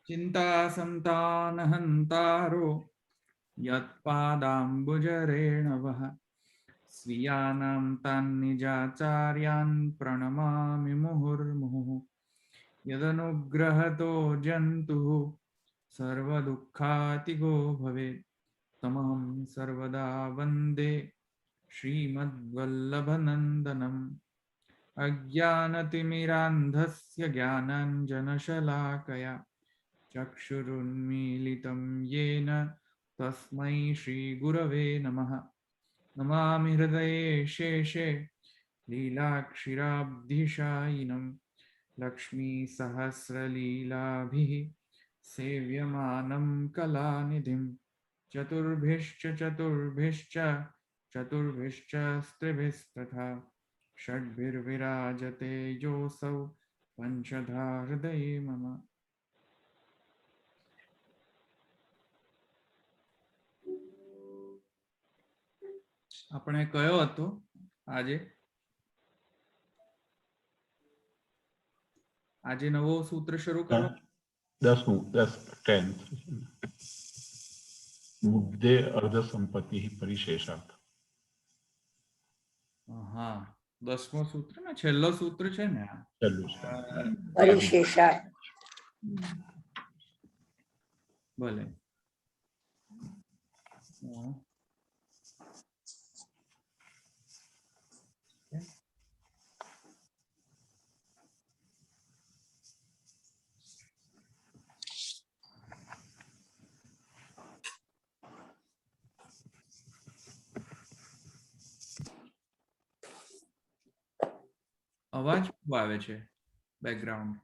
चिंता संतानहंतारो यत्पादाम्बुजरेणवः स्वीयानां तान्निजाचार्यान् प्रणमामि मुहुर्मुहुः यदनुग्रहतो जन्तुः सर्वदुःखातिगो भवेत् तमहं सर्वदा वन्दे श्रीमद्वल्लभनन्दनम् अज्ञानतिमिरान्धस्य ज्ञानाञ्जनशलाकया चक्षुरुन्मीलितं येन तस्मै श्रीगुरवे नमः। नमामि हृदये शेषे लीलाक्षिराब्धिशायिनं लक्ष्मीसहस्रलीलाभिः सेव्यमानं कलानिधिं चतुर्भिश्च स्त्रिभिस्तथा षड्भिर्विराजते योऽसौ पंचधा हृदये मम। આપણે કયો હતો આજે? આજે નવો સૂત્ર શરૂ કરો. 10 મુદ્દે અર્ધ સંપત્તિ પરિશેષાત. હા, 10મો સૂત્ર ને છેલ્લો સૂત્ર છે ને આ. પરિશેષાત. ભલે. અવાજ ખૂબ આવે છે બેકગ્રાઉન્ડ.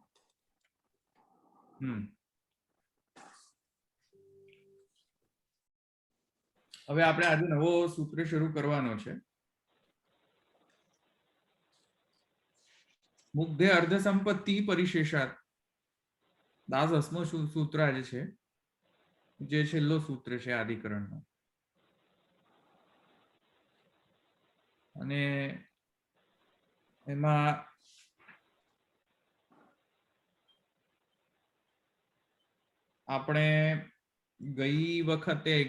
હવે આપણે આજે નવો સૂત્ર શરૂ કરવાનો છે. મુગ્ધે અર્ધ સંપત્તિ પરિશેષાત. 10મો સૂત્ર આજે છે, જે છેલ્લો સૂત્ર છે આદિકરણનો. અને એમાં આપણે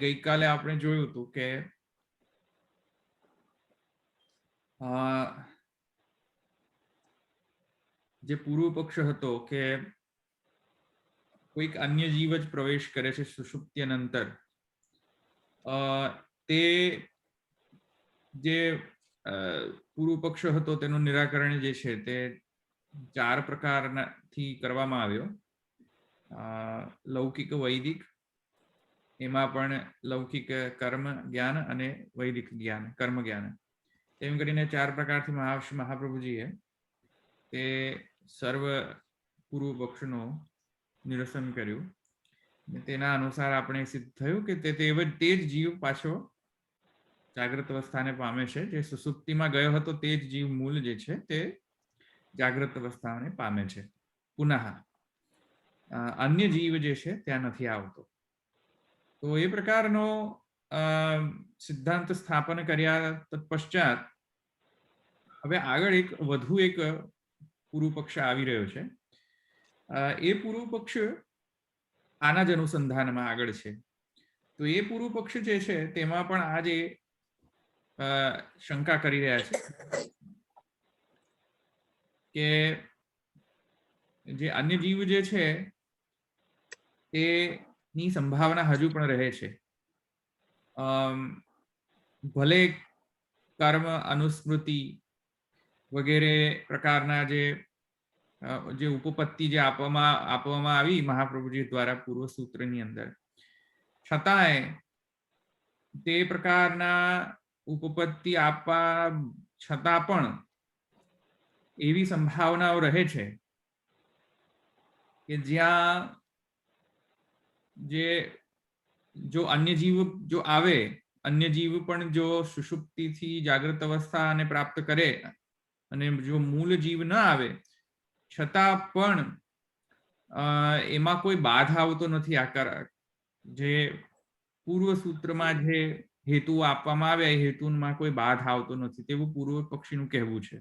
ગઈકાલે આપણે જોયું હતું કે જે પૂર્વ પક્ષ હતો કે કોઈક અન્ય જીવ જ પ્રવેશ કરે છે સુષુપ્ત્યનંતર, તે જે પૂર્વ પક્ષ હતો તેનું નિરાકરણ જે છે તે 4 પ્રકારથી કરવામાં આવ્યો. લૌકિક, વૈદિક, એમાં પણ લૌકિક કર્મ જ્ઞાન અને વૈદિક જ્ઞાન કર્મ જ્ઞાન, એમ કરીને 4 પ્રકારથી મહાપ્રભુજીએ તે સર્વ પૂર્વ પક્ષનું નિરસન કર્યું. તેના અનુસાર આપણે સિદ્ધ થયું કે તે જ જીવ પાછો જાગ્રત અવસ્થાને પામે છે. જે સુષુપ્તિમાં ગયો હતો તે જ જીવ મૂળ જે છે તે જાગ્રત અવસ્થાને પામે છે પુનઃ. અન્ય જીવ જે છે ત્યાં નથી આવતો. તો એ પ્રકારનો સિદ્ધાંત સ્થાપન કર્યા તત્પશ્ચાત હવે આગળ વધુ એક પૂર્વ પક્ષ આવી રહ્યો છે. એ પૂર્વ પક્ષ આના જ અનુસંધાનમાં આગળ છે. તો એ પૂર્વ પક્ષ જે છે તેમાં પણ આજે શંકા કરી રહ્યા છે કે જે અન્ય જીવ જે છે તેની સંભાવના હજુ પણ રહે છે. ભલે કર્મ, અનુસ્મૃતિ વગેરે પ્રકારના જે ઉપપત્તિ જે આપવામાં આવી મહાપ્રભુજી દ્વારા પૂર્વ સૂત્રની અંદર, છતાંય તે પ્રકારના ઉપપત્તિ આપવા છતાં પણ એવી સંભાવનાઓ રહે છે કે જ્યાં જો અન્ય જીવ જો આવે, અન્ય જીવ પણ જો સુષુપ્તિથી જાગ્રત અવસ્થાને પ્રાપ્ત કરે અને જો મૂળ જીવ ન આવે છતાં પણ એમાં કોઈ બાધા આવતો નથી. જે પૂર્વ સૂત્રમાં જે હેતુ આપવામાં આવ્યા એ હેતુમાં કોઈ બાધા આવતો નથી તેવું પૂર્વ પક્ષીનું કહેવું છે.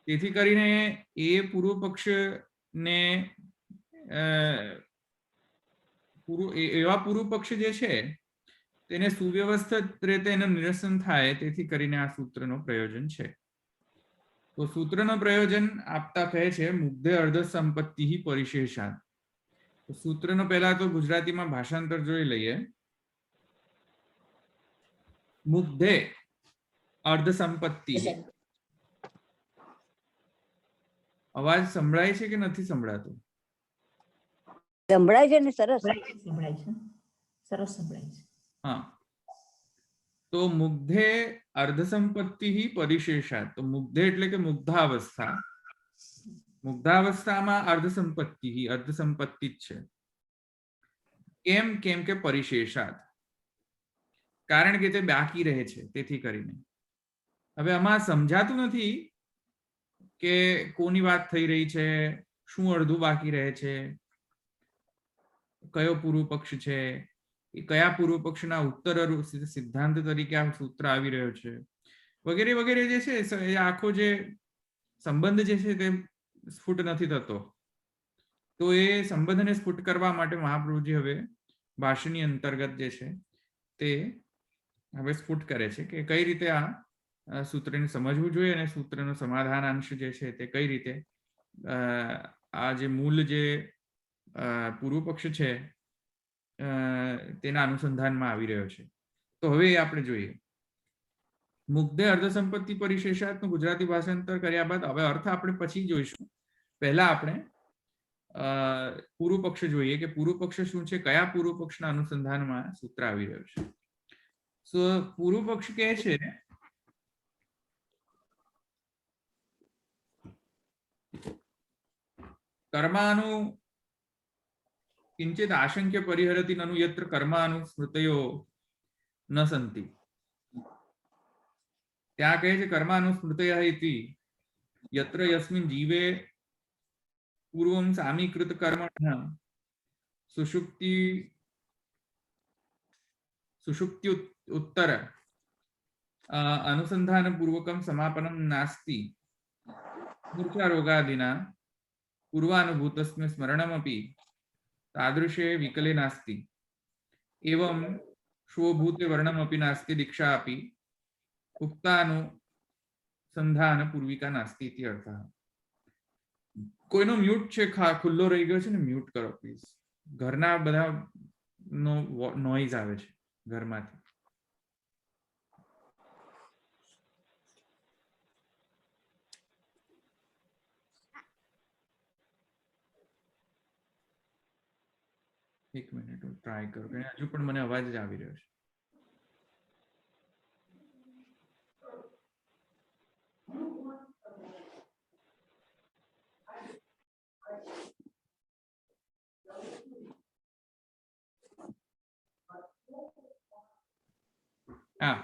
તેથી કરીને એ પૂર્વ પક્ષને એવા પૂર્વ પક્ષ જે છે તેને સુવ્યવસ્થિત રીતે એનું નિરસન થાય તેથી કરીને આ સૂત્રનો પ્રયોજન છે. તો સૂત્રનો પ્રયોજન આપતા કહે છે મુગ્ધે અર્ધ સંપત્તિ પરિશેષાત. સૂત્રનો પહેલા તો ગુજરાતીમાં ભાષાંતર જોઈ લઈએ. મુગ્ધે અર્ધ સંપત્તિ. અવાજ સંભળાય છે કે નથી સંભળાતો? સંભળાય છે ને? સરસ સંભળાય છે, સરસ સંભળાય છે. હા, તો મુગ્ધે અર્ધ સંપત્તિ પરિશેષાત. તો મુગ્ધે એટલે કે મુગ્ધાવસ્થા. મુગ્ધાવસ્થામાં અર્ધ સંપત્તિ, અર્ધ સંપત્તિ જ છે. કેમ કે પરિશેષાત, કારણ કે તે બાકી રહે છે તેથી કરીને. હવે આમાં સમજાતું નથી કે કોની વાત થઈ રહી છે, શું અડધું બાકી રહે છે, કયો પૂર્વ પક્ષ છે, એ કયા પૂર્વ પક્ષના ઉત્તર સિદ્ધાંત તરીકે આ સૂત્ર આવી રહ્યો છે, વગેરે વગેરે જે છે એ આખો જે સંબંધ જે છે તે સ્ફુટ નથી થતો. તો એ સંબંધને સ્ફુટ કરવા માટે મહાપ્રભુજી હવે ભાષ્યની અંતર્ગત જે છે તે હવે સ્ફુટ કરે છે કે કઈ રીતે આ સૂત્રને સમજવું જોઈએ અને સૂત્રનો સમાધાન અંશ જે છે તે કઈ રીતે આ જે મૂળ જે પૂર્વ પક્ષ છે તેના અનુસંધાનમાં આવી રહ્યો છે. તો હવે આપણે જોઈએ. મુગ્ધે અર્ધ સંપત્તિ પરિશેષાતનું ગુજરાતી ભાષાંતર કર્યા બાદ હવે અર્થ આપણે પછી જોઈશું. પહેલા આપણે પૂર્વ પક્ષ જોઈએ કે પૂર્વ પક્ષ શું છે, કયા પૂર્વ પક્ષના અનુસંધાનમાં સૂત્ર આવી રહ્યું છે. સો પૂર્વ પક્ષ કહે છે કર્માનુ કિંચિત આશંક્ય પરિહરતિ નनु યત્ર કર્માનુ સ્મૃતયો ન સંતિ. ત્યાં કહે છે કર્માનુ સ્મૃતય ઇતિ યત્ર યસ્મિન જીવે પૂર્વમ સામીકૃત કર્મણઃ સુષુપ્તિ ઉત્તર અનુસંધાન પૂર્વકમ સમાપનમ નાસ્તિ મૂર્છા રોગાદિના પૂર્વાનુભૂતસ્મિ સ્મરણમપી તાદૃશે વિકલે નાસ્તિ એવં સ્વભૂતે વર્ણમપી નાસ્તિ દીક્ષા અપી ઉક્તાનુસંધાન પૂર્વિકા નાસ્તિ ઇતિ અર્થઃ. કોઈનો મ્યુટ છે, ખુલ્લો રહી ગયો છે ને, મ્યુટ કરો પ્લીઝ. ઘરના બધા નો નોઈઝ આવે છે ઘરમાંથી. એક મિનિટ હું ટ્રાય કરું, હજુ પણ મને અવાજ જ આવી રહ્યો છે. હા,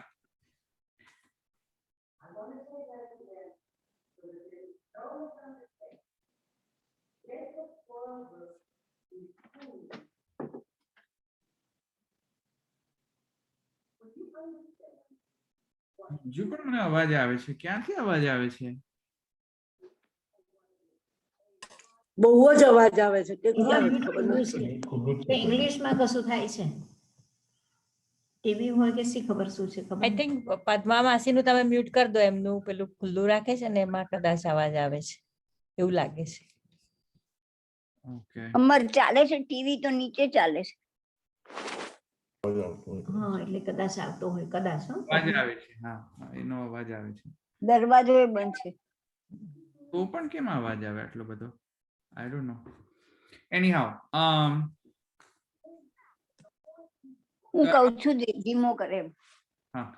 હજુ પણ મને અવાજ આવે છે. ક્યાંથી અવાજ આવે છે? બહુ જ અવાજ આવે છે. કેટલી આવે છે ખબર ખુલ્લું નથી. છે. ઇંગ્લિશમાં કશું થાય છે, ટીવી હોય કે શી ખબર શું છે ખબર આઈ થિંક પદ્મા માસીનું તમે મ્યુટ કરી દો, એમનું પેલું ખુલ્લું રાખે છે ને એમાં કદાચ અવાજ આવે છે એવું લાગે છે. ઓકે, અમાર ચાલે છે ટીવી તો નીચે ચાલે છે. હા, એટલે કદાચ આવતો હોય, કદાચ. અવાજ આવે છે. હા, એનો અવાજ આવે છે. દરવાજો એ બંધ છે. તો પણ કેમ અવાજ આવે આટલો બધો? આઈ ડોન્ટ નો. એનીહાઉ, હું કહું છું ધીમો કરે. હા,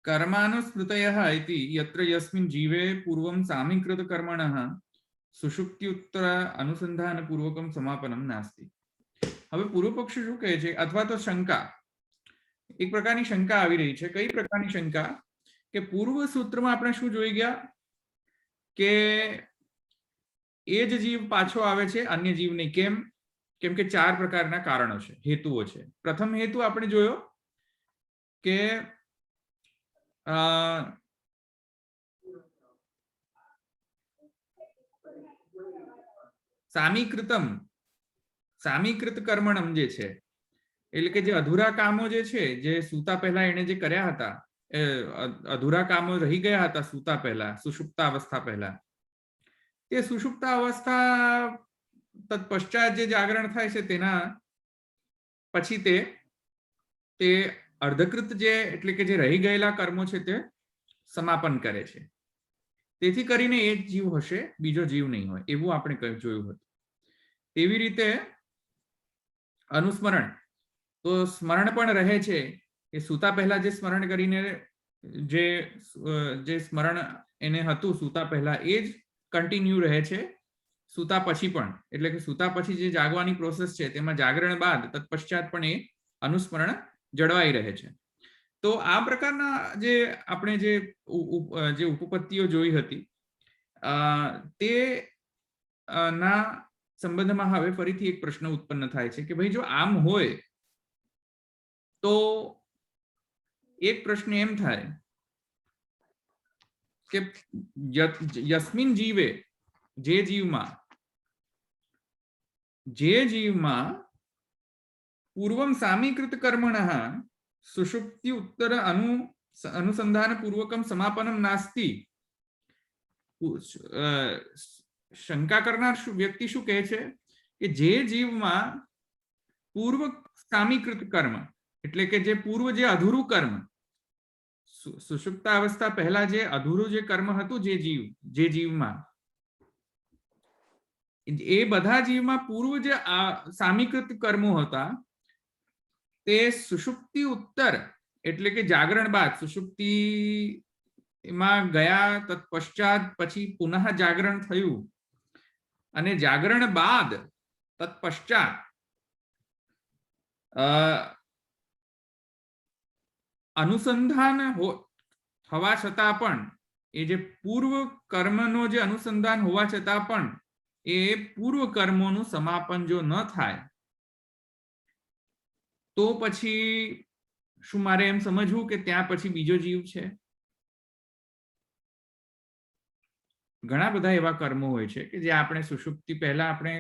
કર્માનુસ્મૃતયઃ ઇતિ યત્ર યસ્મિન જીવે પૂર્વમ સામીકૃત કર્મણઃ સુષુપ્તિ ઉત્તર અનુસંધાન પૂર્વકમ સમાપનમ નાસ્તિ. હવે પૂર્વ પક્ષ શું કહે છે, અથવા તો શંકા, એક પ્રકારની શંકા આવી રહી છે. કઈ પ્રકારની શંકા? કે પૂર્વ સૂત્રમાં આપણે શું જોઈ ગયા કે એ જ જીવ પાછો આવે છે, અન્ય જીવ નહીં. કેમ કે 4 પ્રકારના કારણો છે, હેતુઓ છે. પ્રથમ હેતુ આપણે જોયો કે સામીકૃત કર્મણમ જે છે, એટલે કે જે અધૂરા કામો જે છે, જે સૂતા પહેલા એને જે કર્યા હતા, એ અધૂરા કામો રહી ગયા હતા સૂતા પહેલા, સુષુપ્તા અવસ્થા પહેલા, તે સુષુપ્તા અવસ્થા તત્પશ્ચાત જે જાગરણ થાય છે તેના પછી તે અર્ધકૃત જે એટલે કે જે રહી ગયેલા કર્મો છે તે સમાપન કરે છે. તેથી કરીને એ જ જીવ હશે, બીજો જીવ નહીં હોય, એવું આપણે જોયું હતું. તેવી રીતે અનુસ્મરણ, તો સ્મરણ પણ રહે છે કે સૂતા પહેલા જે સ્મરણ કરીને જે સ્મરણ એને હતું સૂતા પહેલા એ જ કન્ટિન્યુ રહે છે સૂતા પછી પણ. એટલે કે સૂતા પછી જે જાગવાની પ્રોસેસ છે તેમાં જાગરણ બાદ તત્પશ્ચાત પણ એ અનુસ્મરણ જળવાઈ રહે છે. તો આ પ્રકારના જે આપણે જે ઉપપત્તિઓ જોઈ હતી તે ના સંબંધમાં હવે ફરીથી એક પ્રશ્ન ઉત્પન્ન થાય છે કે ભાઈ જો આમ હોય તો એક પ્રશ્ન એમ થાય કે યસ્મિન જીવે, જે જીવમાં પૂર્વમ સામીકૃત કર્મણઃ સુષુપ્તિ ઉત્તર અનુસંધાન પૂર્વકમ સમાપનમ નાસ્તિ. શંકા કરનાર વ્યક્તિ શું કહે છે કે જે જીવમાં પૂર્વ સામીકૃત કર્મ એટલે કે જે પૂર્વ જે અધૂરું કર્મ, સુષુપ્તા અવસ્થા પહેલા જે અધૂરું જે કર્મ હતું જે જીવમાં, એ બધા જીવમાં પૂર્વ જે સામીકૃત કર્મો હતા તે સુષુપ્તિ ઉત્તર એટલે કે જાગરણ બાદ, સુષુપ્તિ માં ગયા તત્પશ્ચાત પછી પુનઃ જાગરણ થયું અને જાગરણ બાદ તત્પશ્ચાત અનુસંધાન થવા છતાં પણ એ જે પૂર્વ કર્મનો જે અનુસંધાન હોવા છતાં પણ એ પૂર્વ કર્મોનું સમાપન જો ન થાય તો પછી શું મારે એમ સમજવું કે ત્યાં પછી બીજો જીવ છે? ઘણા બધા એવા કર્મો હોય છે કે જે આપણે સુષુપ્તિ પહેલા આપણે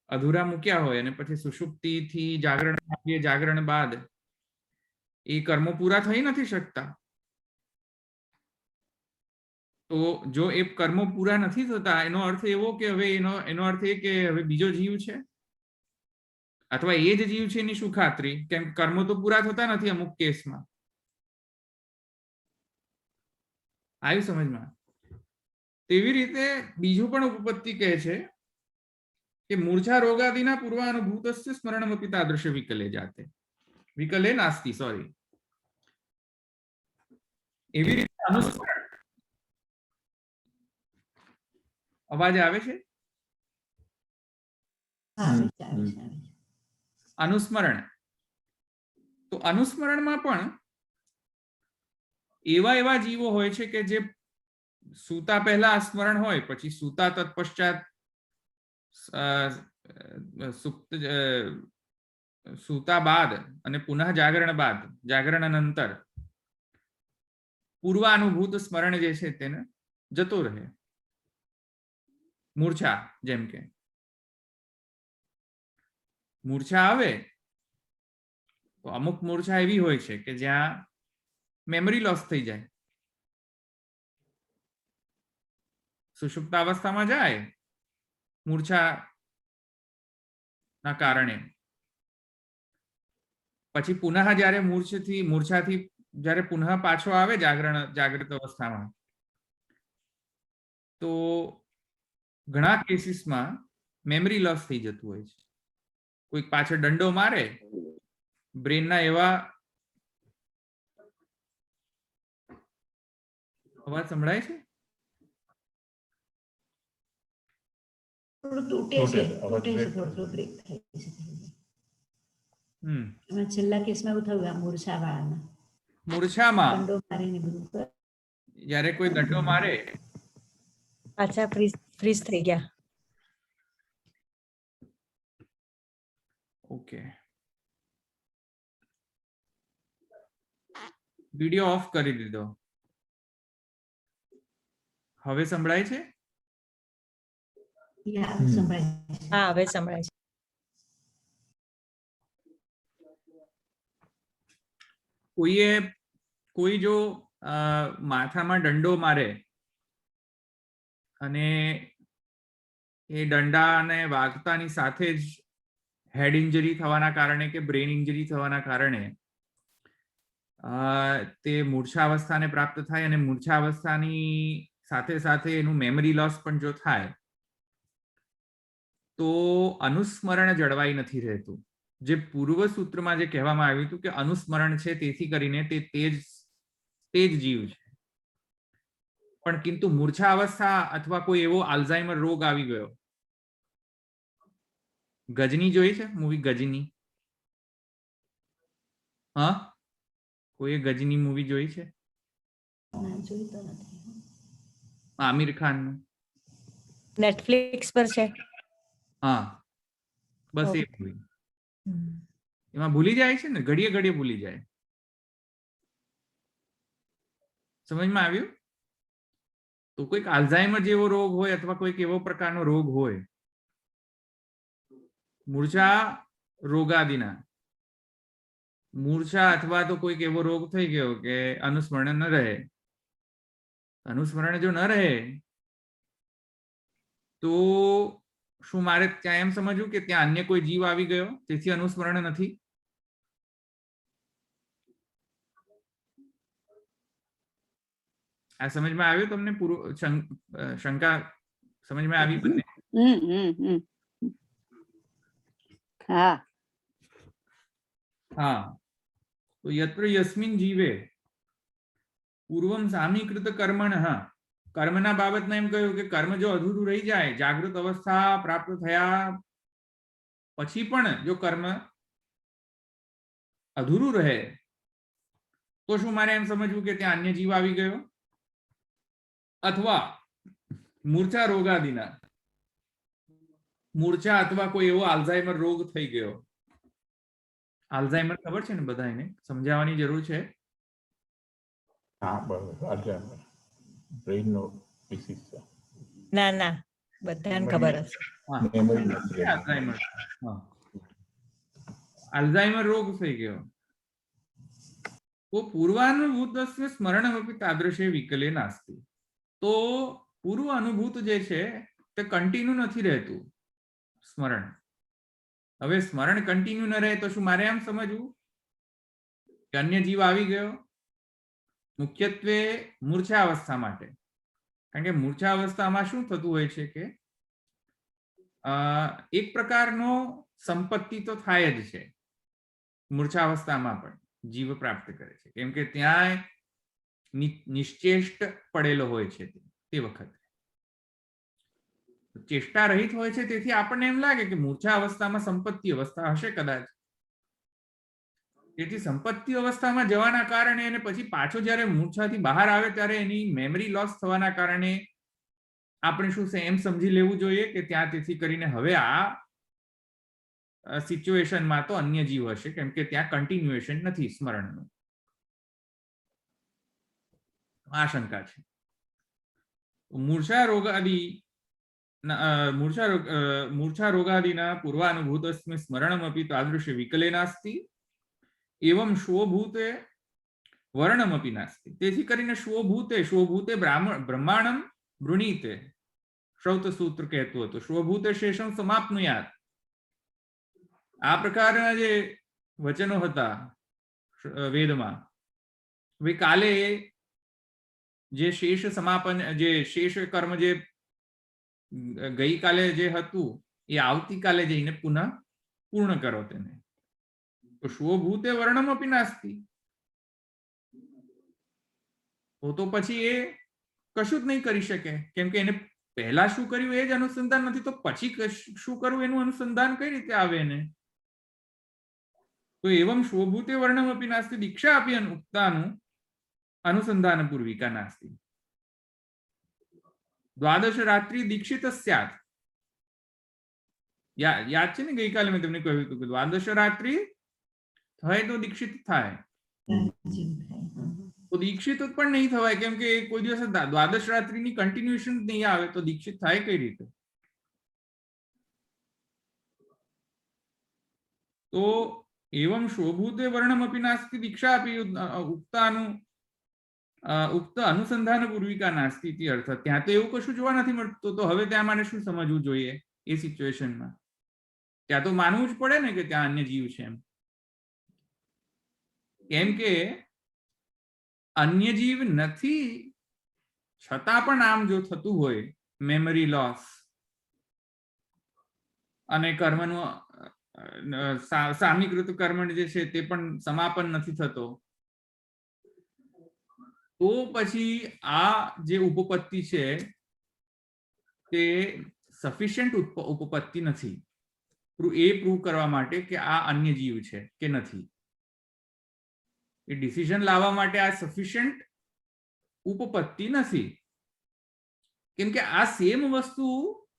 અધૂરા મૂક્યા હોય અને પછી સુષુપ્તિ થી જાગરણ બાદ એ કર્મો પૂરા થઈ નથી શકતા. તો જો એ કર્મો પૂરા નથી થતા એનો અર્થ એવો કે હવે એનો અર્થ એ કે હવે બીજો જીવ છે અથવા એ જ જીવ છે એની શું ખાતરી? કેમ કર્મો તો પૂરા થતા નથી અમુક કેસમાં. આવ્યું સમજમાં? તેવી રીતે બીજું પણ ઉપપત્તિ કહે છે કે મૂર્છા રોગાદિના પૂર્વાનુભૂતસ્ય સ્મરણમપી તાદૃશ વિકલે જાતે, વિકલે નાસ્તિ, સોરી. એવી રીતે અનુસ્મરણ, અવાજ આવે છે? અનુસ્મરણ, તો અનુસ્મરણમાં પણ એવા જીવો હોય છે કે જે સૂતા પહેલા સ્મરણ હોય, પછી સૂતા તત્પશ્ચાત સૂતા બાદ અને પુનઃ જાગરણ બાદ, જાગરણ અનંતર પૂર્વાનુભૂત સ્મરણ જે છે તેને જતો રહે. મૂર્છા, જેમ કે મૂર્છા આવે તો અમુક મૂર્છા એવી હોય છે કે જ્યાં મેમરી લોસ થઈ જાય. સુષુપ્ત અવસ્થામાં જાય મૂર્છા ના કારણે, પછી પુનઃ જ્યારે મૂર્છાથી જ્યારે પુનઃ પાછો આવે જાગૃત અવસ્થામાં, તો ઘણા કેસીસમાં મેમરી લોસ થઈ જતું હોય છે. કોઈક પાછળ દંડો મારે, બ્રેનના એવા અવાજ સંભળાય છે? છેલ્લા કેસમાં એવું થયું મૂર્છા વાળામાં. મૂર્છામાં દંડો મારીને બધું જ્યારે કોઈ દંડો મારે, પાછા ફ્રીઝ થઈ ગયા. ઓકે, વિડિયો ઓફ કરી દીધો. હવે સંભળાય છે? હા, હવે સંભળાય છે. કોઈ જો માથામાં દંડો મારે અને એ દંડાને વાગતાની સાથે જ હેડ ઇન્જરી થવાના કારણે કે બ્રેન ઇન્જરી થવાના કારણે તે મૂર્છાવસ્થાને પ્રાપ્ત થાય અને મૂર્છાવસ્થાની સાથે સાથે એનું મેમરી લોસ પણ જો થાય તો અનુસ્મરણ જળવાઈ નથી રહેતું. જે પૂર્વ સૂત્રમાં જે કહેવામાં આવ્યું હતું કે અનુસ્મરણ છે તેથી કરીને તે જ જીવ છે, પણ કિંતુ મૂર્છાવસ્થા અથવા કોઈ એવો આલ્ઝાઇમર રોગ આવી ગયો. ગજની જોઈ છે મૂવી ગજની? હા, કોઈ ગજની મૂવી જોઈ છે? ના, જોઈ તો નથી. આમિર ખાનનું. નેટફ્લિક્સ પર છે. હા, બસ એ Okay. મૂવી. હમ. એમાં ભૂલી જાય છે ને, ઘડીએ ઘડીએ ભૂલી જાય. સમજમાં આવ્યું? તો કોઈક આલ્ઝાઇમર જેવો રોગ હોય અથવા કોઈક એવો પ્રકારનો રોગ હોય, મૂર્છા રોગાદિના મૂર્છા અથવા તો કોઈક એવો રોગ થઈ ગયો કે અનુસ્મરણ ન રહે. અનુસ્મરણ જો ન રહે તો શું મારે ત્યાં એમ સમજવું કે ત્યાં અન્ય કોઈ જીવ આવી ગયો તેથી અનુસ્મરણ નથી? આ સમજમાં આવ્યું તમને? શંકા સમજમાં આવી બંને? હા. હા. તો યત્ર યસ્મિન જીવે પૂર્વમ સામીકૃત કર્મણઃ, કર્મના બાબતમાં એમ કહ્યું કે કર્મ જો અધૂરું રહી જાય, જાગૃત અવસ્થા પ્રાપ્ત થયા પછી પણ જો કર્મ અધૂરું રહે તો શું મારે એમ સમજવું કે ત્યાં અન્ય જીવ આવી ગયો? અથવા મૂર્છા રોગાદિના મૂર્છા અથવા કોઈ એવો આલ્ઝાઇમર રોગ થઈ ગયો. આલ્ઝાઇમર ખબર છે ને બધાને? સમજાવવાની જરૂર છે? હા, બરાબર. અલ્ઝાઇમર બ્રેઇનનો ડિસીઝ છે. ના ના, બધાને ખબર હશે. હા, મેમરી નથી રહેતી. આલ્ઝાઇમર. હા, આલ્ઝાઇમર રોગ થઈ ગયો તો પૂર્વાનુભૂતસ્ય સ્મરણમપી તાદૃશે વિકલે નાસ્તિ. તો પૂર્વ અનુભૂત જે છે તે કન્ટિન્યુ નથી રહેતું સ્મરણ. હવે સ્મરણ કન્ટિન્યુ ન રહે તો શું મારે એમ સમજવું કે અન્ય જીવ આવી ગયો? મુખ્યત્વે મૂર્છા અવસ્થા માટે. કારણ કે મૂર્છા અવસ્થામાં શું થતું હોય છે કે એક પ્રકારનો સંપત્તિ તો થાય જ છે. મૂર્છા અવસ્થામાં પણ જીવ પ્રાપ્ત કરે છે, કેમ કે ત્યાં નિશ્ચેષ્ટ પડેલો હોય છે. તે વખતે ચેષ્ટા રહિત હોય છે, તેથી આપણને એમ લાગે કે મૂર્છા અવસ્થામાં સંપત્તિ અવસ્થા હશે કદાચ. તેથી સંપત્તિ અવસ્થામાં જવાના કારણે અને પછી પાછો જ્યારે મૂર્છાથી બહાર આવે ત્યારે એની મેમરી લોસ થવાના કારણે આપણે શું છે એમ સમજી લેવું જોઈએ કે ત્યાં તેથી કરીને હવે આ સિચ્યુએશનમાં તો અન્ય જીવ હશે, કેમ કે ત્યાં કન્ટિન્યુએશન નથી સ્મરણનું. આ શંકા છે. મૂર્છા રોગાદિના પૂર્વાનુભૂતસ્મિ સ્મરણમપી તાદૃશે વિકલે નાસ્તિ એવમ શ્વભૂતે વર્ણમપી નાસ્તિ. તેથી કરીને શ્વભૂતે બ્રહ્માણમ વૃણીતે શ્રૌત સૂત્ર કહેતું હતું. શ્વભૂતે શેષમ સમાપ્નુયાત. આ પ્રકારના જે વચનો હતા વેદમાં, હવે કાલે જે શેષ સમાપન, જે શેષ કર્મ જે ગઈકાલે જે હતું એ આવતીકાલે જઈને પુનઃ પૂર્ણ કરો તેને. તો શ્વભૂતે વર્ણમપી નાસ્તિ. તો પછી એ કશું જ નહીં કરી શકે, કેમ કે એને પહેલા શું કર્યું એ જ અનુસંધાન નથી, તો પછી શું કરવું એનું અનુસંધાન કઈ રીતે આવે એને? તો એવમ શ્વભૂતે વર્ણમપી નાસ્તિ દીક્ષા આપી ઉક્તાનું અનુસંધાન પૂર્વિકા નાસ્તિ. દ્વાદશ રાત્રિ દીક્ષિત સ્યાત. યાદ છે ને ગઈકાલે મેં તમને કહ્યું હતું કે દ્વાદશ રાત્રિ થાય તો દીક્ષિત થાય. તો દીક્ષિત પણ નહીં થવાય, કેમ કે કોઈ દિવસ દ્વાદશ રાત્રિની કન્ટિન્યુએશન નહીં આવે તો દીક્ષિત થાય કઈ રીતે? તો एवं शोभूते वर्णमपि नास्ति दीक्षा अपि उक्त अनुसंधान पूर्विका नास्ति इति अर्थ। ત્યાં તો એવું કશું જોવા નથી મળતું, તો હવે ત્યાં મારે શું સમજવું જોઈએ એ સિચ્યુએશનમાં? ત્યાં તો માનવું જ પડે ને કે ત્યાં અન્ય જીવ છે એમ, કેમ કે અન્ય જીવ નથી છતાં પણ આમ જો થતું હોય મેમરી લોસ અને કર્મનું સામીકૃત કર્મ જે છે તે પણ સમાપન નથી થતો, તો પછી આ જે ઉપપત્તિ છે તે સફિશિયન્ટ ઉપપત્તિ નથી એ પ્રૂવ કરવા માટે કે આ અન્ય જીવ છે કે નથી. એ ડિસિઝન લાવવા માટે આ સફિશિયન્ટ ઉપપત્તિ નથી, કેમ કે આ સેમ વસ્તુ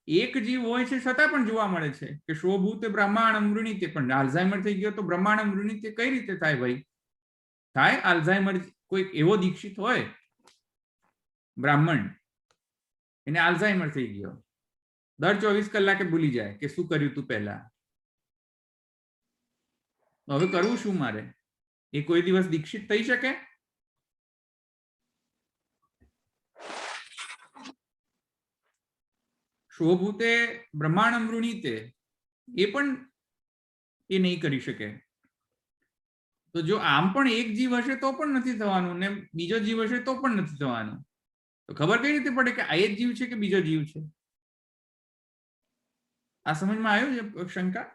એક જીવ હોય છે છતાં પણ જોવા મળે છે કે શોભૂતે બ્રહ્માંડ મૃણીતે, પણ આલ્ઝાઇમર થઈ ગયો તો બ્રહ્માંડ મૃણીતે કઈ રીતે થાય ભાઈ? થાય આલ્ઝાઇમર, કોઈ એવો દીક્ષિત હોય બ્રાહ્મણ, એને આલ્ઝાઇમર થઈ ગયો, દર 24 કલાકે ભૂલી જાય કે શું કર્યું તું પહેલા, હવે કરવું શું મારે? એ કોઈ દિવસ દીક્ષિત થઈ શકે? શોભૂતે બ્રહ્માંડ મૃણીતે એ પણ એ નહીં કરી શકે. તો જો આમ પણ એક જીવ હશે તો પણ નથી થવાનું ને બીજો જીવ હશે તો પણ નથી થવાનું, તો ખબર કઈ રીતે પડે કે આ એક જીવ છે કે બીજો જીવ છે? આ સમજમાં આવ્યું છે શંકા?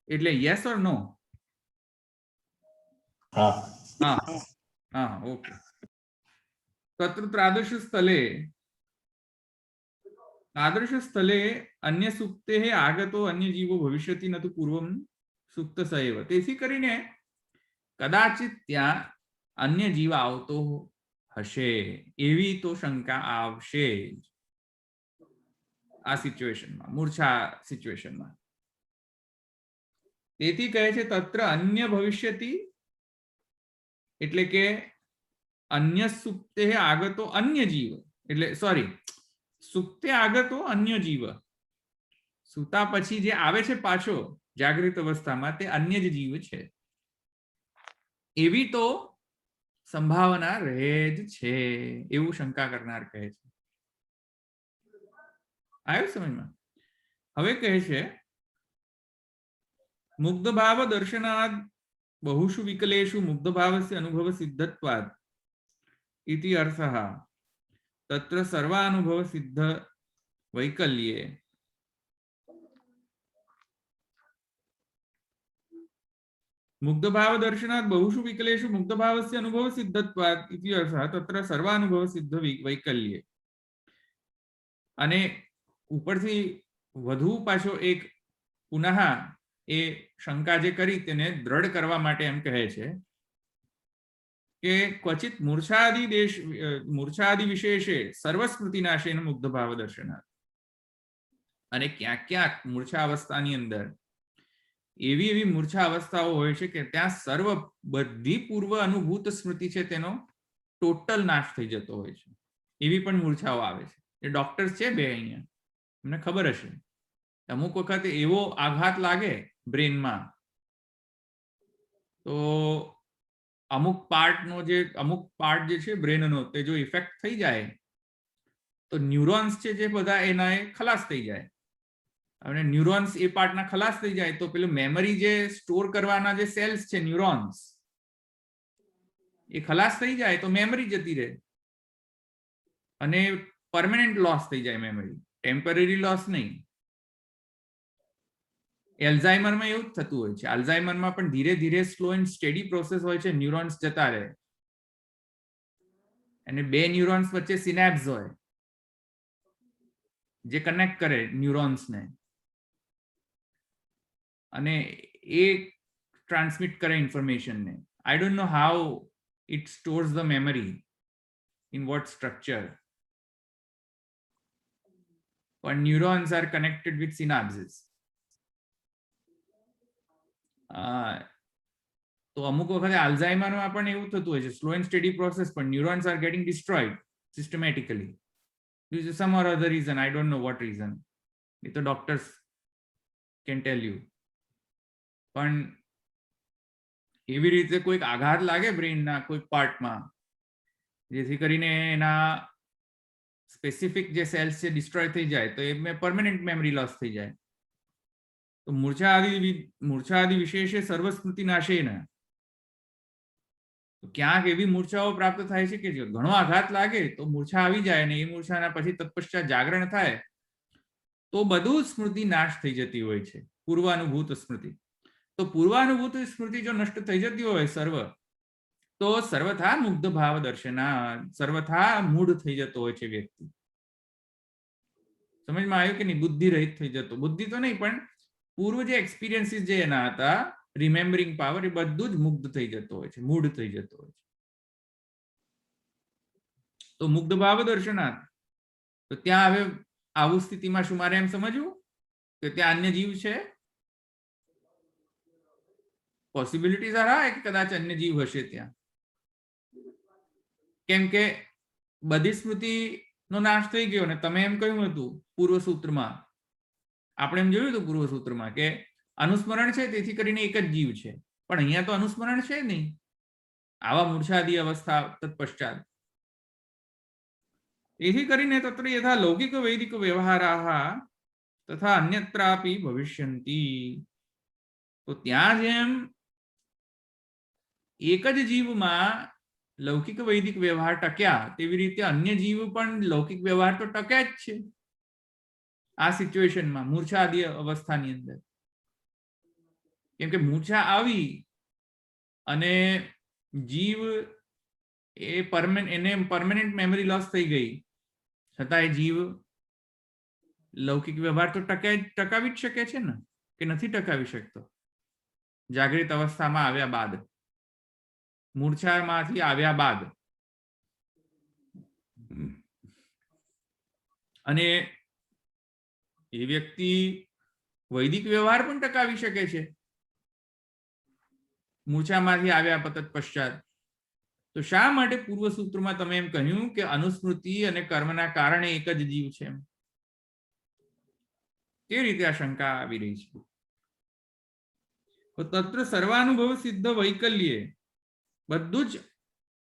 એટલે યસ ઓર નો? હા. हाँ हाँ ओके. तत्र तादृश स्थले अन्य सुप्तेः आगतो अन्य जीवो भविष्यति न तु पूर्वं सुप्त स एव. તેથી કરીને કદાચિત ત્યાં અન્ય જીવ આવતો હશે એવી તો શંકા આવશે આ સિચ્યુએશનમાં, મૂર્છા સિચ્યુએશનમાં. તેથી કહે છે તત્ર અન્ય ભવિષ્યતિ, એટલે કે અન્ય સુપ્તે આગતો અન્ય જીવ, એટલે સોરી સુપ્તે આગતો અન્ય જીવ, સુતા પછી જે આવે છે પાછો જાગૃત અવસ્થામાં તે અન્ય જ જીવ છે એવી તો સંભાવના રહે જ છે એવું શંકા કરનાર કહે છે. આવ્યું સમજમાં? હવે કહે છે મુગ્ધ ભાવ દર્શનાદ बहुषु विकलेषु मुग्ध भावस्य अनुभव सिद्धत्वात् इति अर्थः. तत्र सर्वानुभव सिद्ध वैकल्ये मुग्ध भाव दर्शनात् बहुषु विकलेषु मुग्ध भावस्य अनुभव सिद्धत्वात् इति अर्थः. तत्र सर्वानुभव सिद्ध वैकल्ये. અને ઉપરથી વધુ પાછો એક પુનઃ એ શંકા જે કરી તેને દ્રઢ કરવા માટે એમ કહે છે કે ક્વચિત મૂર્છાદિ વિશેષે સર્વસ્મૃતિનાશેન મુગ્ધ ભાવ દર્શનાत्. અને ક્યાંક ક્યાંક મૂર્છા અવસ્થાની અંદર એવી એવી મૂર્છા અવસ્થાઓ હોય છે કે ત્યાં સર્વ બધી પૂર્વ અનુભૂત સ્મૃતિ છે તેનો ટોટલ નાશ થઈ જતો હોય છે, એવી પણ મૂર્છાઓ આવે છે. એ ડોક્ટર્સ છે બે અહીંયા, તમને ખબર હશે. અમુક વખતે એવો આઘાત લાગે બ્રેનમાં તો અમુક પાર્ટ જે છે બ્રેનનો તે જો ઇફેક્ટ થઈ જાય તો ન્યુરોન્સ છે જે બધા એના એ ખલાસ થઈ જાય. અને ન્યુરોન્સ એ પાર્ટના ખલાસ થઈ જાય તો પેલું મેમરી જે સ્ટોર કરવાના જે સેલ્સ છે ન્યુરોન્સ એ ખલાસ થઈ જાય તો મેમરી જતી રહે અને પરમેનન્ટ લોસ થઈ જાય મેમરી, ટેમ્પરરી લોસ નહીં. એલ્ઝાઇમરમાં એવું જ થતું હોય છે. આલ્ઝાઇમરમાં પણ ધીરે ધીરે સ્લો એન્ડ સ્ટેડી પ્રોસેસ હોય છે, ન્યુરોન્સ જતા રહે અને બે ન્યુરોન્સ વચ્ચે સિનેપ્સ હોય જે કનેક્ટ કરે ન્યુરોન્સને અને એ ટ્રાન્સમિટ કરે ઇન્ફોર્મેશનને. I don't know how it stores the memory, in what structure, પણ neurons are connected with synapses. તો અમુક વખતે આલ્ઝાઇમરમાં પણ એવું થતું હોય છે, સ્લો એન્ડ સ્ટેડી પ્રોસેસ, પણ neurons are getting destroyed systematically. due to some or other reason, I don't know what reason, એ તો doctors can tell you. પણ એવી રીતે કોઈક આઘાત લાગે બ્રેઇનના કોઈક પાર્ટમાં જેથી કરીને એના સ્પેસિફિક જે સેલ્સ છે ડિસ્ટ્રોય થઈ જાય તો એ પરમેનન્ટ મેમરી લોસ થઈ જાય. તો મૂર્છા આદિ વિશેષે સર્વસ્મૃતિ નાશેન. ક્યાંક એવી મૂર્છાઓ પ્રાપ્ત થાય છે કે ઘણો આઘાત લાગે તો મૂર્છા આવી જાય અને એ મૂર્છાના પછી તત્પશ્ચાત જાગરણ થાય તો બધું સ્મૃતિ નાશ થઈ જતી હોય છે, પૂર્વાનુભૂત સ્મૃતિ. તો પૂર્વાનુભૂત સ્મૃતિ જો નષ્ટ થઈ જતી હોય સર્વ, તો સર્વથા મુગ્ધ ભાવ દર્શના, સર્વથા મૂઢ થઈ જતો હોય છે વ્યક્તિ. સમજમાં આવ્યું કે નહીં? બુદ્ધિ રહિત થઈ જતો, બુદ્ધિ તો નહીં પણ પૂર્વ જે એક્સપિરિયન્સીસ જે એના હતા, રિમેમ્બરિંગ પાવર, એ બધું જ મુગ્ધ થઈ જતો હોય છે, મૂઢ થઈ જતો હોય છે. તો મુગ્ધ ભાવ દર્શનાર્થ, તો ત્યાં હવે આવું સ્થિતિમાં શું મારે એમ સમજવું કે ત્યાં અન્ય જીવ છે? પોસિબિલિટીઝ આર હાઈ કે કદાચ અન્ય જીવ હશે ત્યાં, કેમ કે બધી સ્મૃતિનો નાશ થઈ ગયો. ને તમે એમ કહ્યું હતું પૂર્વ સૂત્રમાં, આપણે એમ જોયું હતું પૂર્વ સૂત્રમાં કે અનુસ્મરણ છે તેથી કરીને એક જ જીવ છે, પણ અહીંયા તો અનુસ્મરણ છે નહીં આવા મૂર્છાદી અવસ્થા તત્પશ્ચાત. તેથી કરીને તત્ર યથા લૌકિક વૈદિક વ્યવહારાહ તથા અન્યત્રાપી ભવિષ્યંતી. તો ત્યાં જેમ એક જ જીવમાં લૌકિક વૈદિક વ્યવહાર ટક્યા તેવી રીતે અન્ય જીવ પણ લૌકિક વ્યવહાર તો ટક્યા જ છે આ સિચ્યુએશનમાં, મૂર્છા આદિ અવસ્થાની અંદર. કેમ કે મૂર્છા આવી અને જીવ એને પરમેનન્ટ મેમરી લોસ થઈ ગઈ, છતાં એ જીવ લૌકિક વ્યવહાર તો ટકાવી જ શકે છે ને, કે નથી ટકાવી શકતો? જાગૃત અવસ્થામાં આવ્યા બાદ, મૂર્છામાંથી આવ્યા બાદ. અને એ વ્યક્તિ વૈદિક વ્યવહાર પણ ટકાવી શકે છે મૂર્છામાંથી આવ્યા તત્પશ્ચાત. તો શા માટે પૂર્વ સૂત્રમાં તમે એમ કહ્યું કે અનુસ્મૃતિ અને કર્મના કારણે એક જ જીવ છે? કેવી રીતે આ શંકા આવી રહી છે? તો તત્ર સર્વાનુભવ સિદ્ધ વૈકલ્યે, બધું જ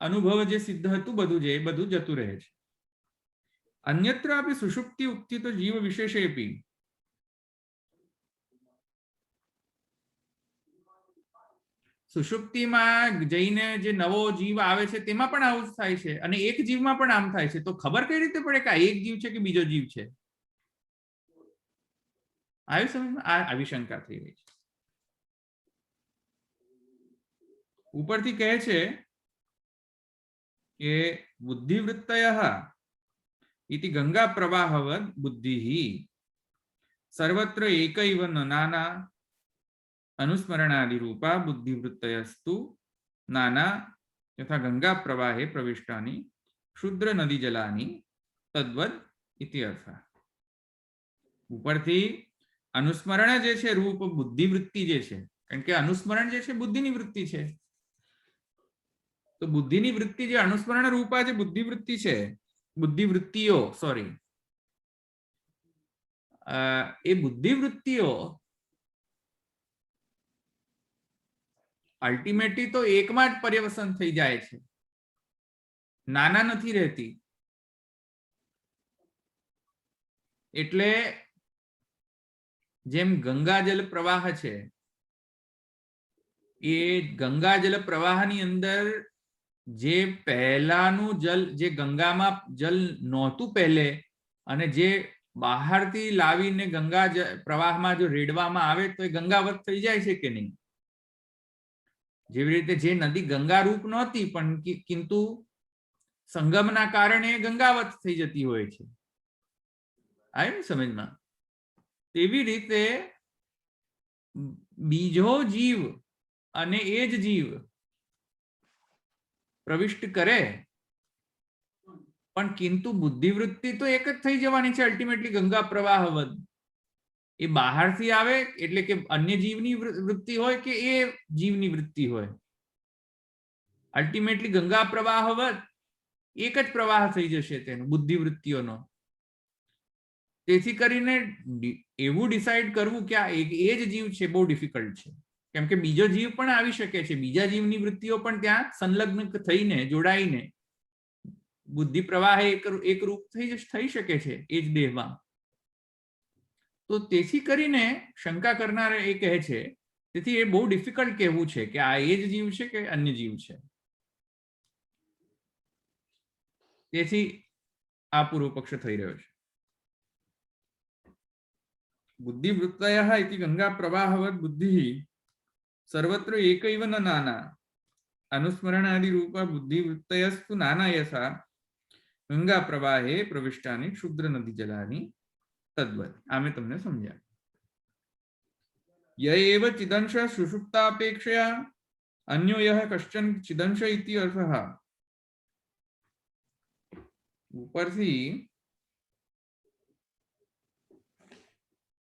અનુભવ જે સિદ્ધ હતું બધું જ એ બધું જતું રહે છે. અન્યત્ર આપી સુષુપ્તિ ઉક્તિ તો જીવ વિશેષેપી, સુષુપ્તિમાં જઈને જે નવો જીવ આવે છે તેમાં પણ આવું જ થાય છે અને એક જીવમાં પણ આમ થાય છે. તો ખબર કઈ રીતે પડે કે આ એક જીવ છે કે બીજો જીવ છે? આવી સમજમાં આવી શંકા થઈ રહી છે. ઉપરથી કહે છે કે બુદ્ધિવૃત્તયઃ ઇતિ ગંગા પ્રવાહવદ બુદ્ધિ સર્વત્ર એકૈવ નાના અનુસ્મરણાદિ રૂપા બુદ્ધિવૃત્તયસ્તુ નાના તથા ગંગા પ્રવાહે પ્રવિષ્ટાની ક્ષુદ્ર નદી જલાની તદ્વદ ઇતિ અર્થ. ઉપરથી અનુસ્મરણ જે છે રૂપ બુદ્ધિવૃત્તિ જે છે, કારણ કે અનુસ્મરણ જે છે બુદ્ધિની વૃત્તિ છે. તો બુદ્ધિની વૃત્તિ જે અનુસ્મરણ રૂપા જે બુદ્ધિવૃત્તિ છે, બુદ્ધિવૃત્તિઓ સોરી, એ બુદ્ધિવૃત્તિઓ અલ્ટિમેટલી તો એકમાં જ પર્યવસન થઈ જાય છે, નાના નથી રહેતી. એટલે જેમ ગંગાજલ પ્રવાહ છે, એ ગંગાજલ પ્રવાહની અંદર જે પહેલાનું જલ, જે ગંગામાં જલ નહોતું પહેલે અને જે બહારથી લાવીને ગંગા પ્રવાહમાં જો રેડવામાં આવે તો એ ગંગાવત થઈ જાય છે કે નહીં? જેવી રીતે જે નદી ગંગા રૂપ નહોતી પણ કિંતુ સંગમના કારણે ગંગાવત થઈ જતી હોય છે. આવ્યું ને સમજમાં? તેવી રીતે બીજો જીવ અને એ જ જીવ પ્રવિષ્ટ કરે પણ કિંતુ બુદ્ધિવૃત્તિ તો એક જ થઈ જવાની છે અલ્ટિમેટલી ગંગા પ્રવાહવદ. એ બહારથી આવે એટલે કે અન્ય જીવની વૃત્તિ હોય કે એ જીવની વૃત્તિ હોય, અલ્ટિમેટલી ગંગા પ્રવાહવદ એક જ પ્રવાહ થઈ જશે તેનો, બુદ્ધિવૃત્તિઓનો. તેથી કરીને એવું ડિસાઈડ કરવું કે આ એ જ જીવ છે બહુ ડિફિકલ્ટ છે, કેમ કે બીજો જીવ પણ આવી શકે છે, બીજા જીવની વૃત્તિઓ પણ ત્યાં સંલગ્ન થઈને જોડાઈને બુદ્ધિ પ્રવાહ એક રૂપ થઈ શકે છે એ જ દેહમાં. તો તેથી કરીને શંકા કરનાર એ કહે છે, તેથી એ બહુ ડિફિકલ્ટ કહેવું છે કે આ એ જ જીવ છે કે અન્ય જીવ છે. તેથી આ પૂર્વ પક્ષ થઈ રહ્યો છે. બુદ્ધિ વૃત્તયઃ ઇતિ ગંગા પ્રવાહવત બુદ્ધિ સર્વત્ર એકૈવ ન નાના અનુસ્મરણાદિ રૂપા બુદ્ધિ વૃત્તયસ્તુ નાના યથા ગંગા પ્રવાહે પ્રવિષ્ટાની ક્ષુદ્ર નદી જલાની તદ્વત. આ મેં તમને સમજ્યા. ય એવ ચિદંશ સુષુપ્તાપેક્ષયા અન્યો યહ કશ્ચન ચિદંશ ઇતિ અર્થઃ. ઉપરથી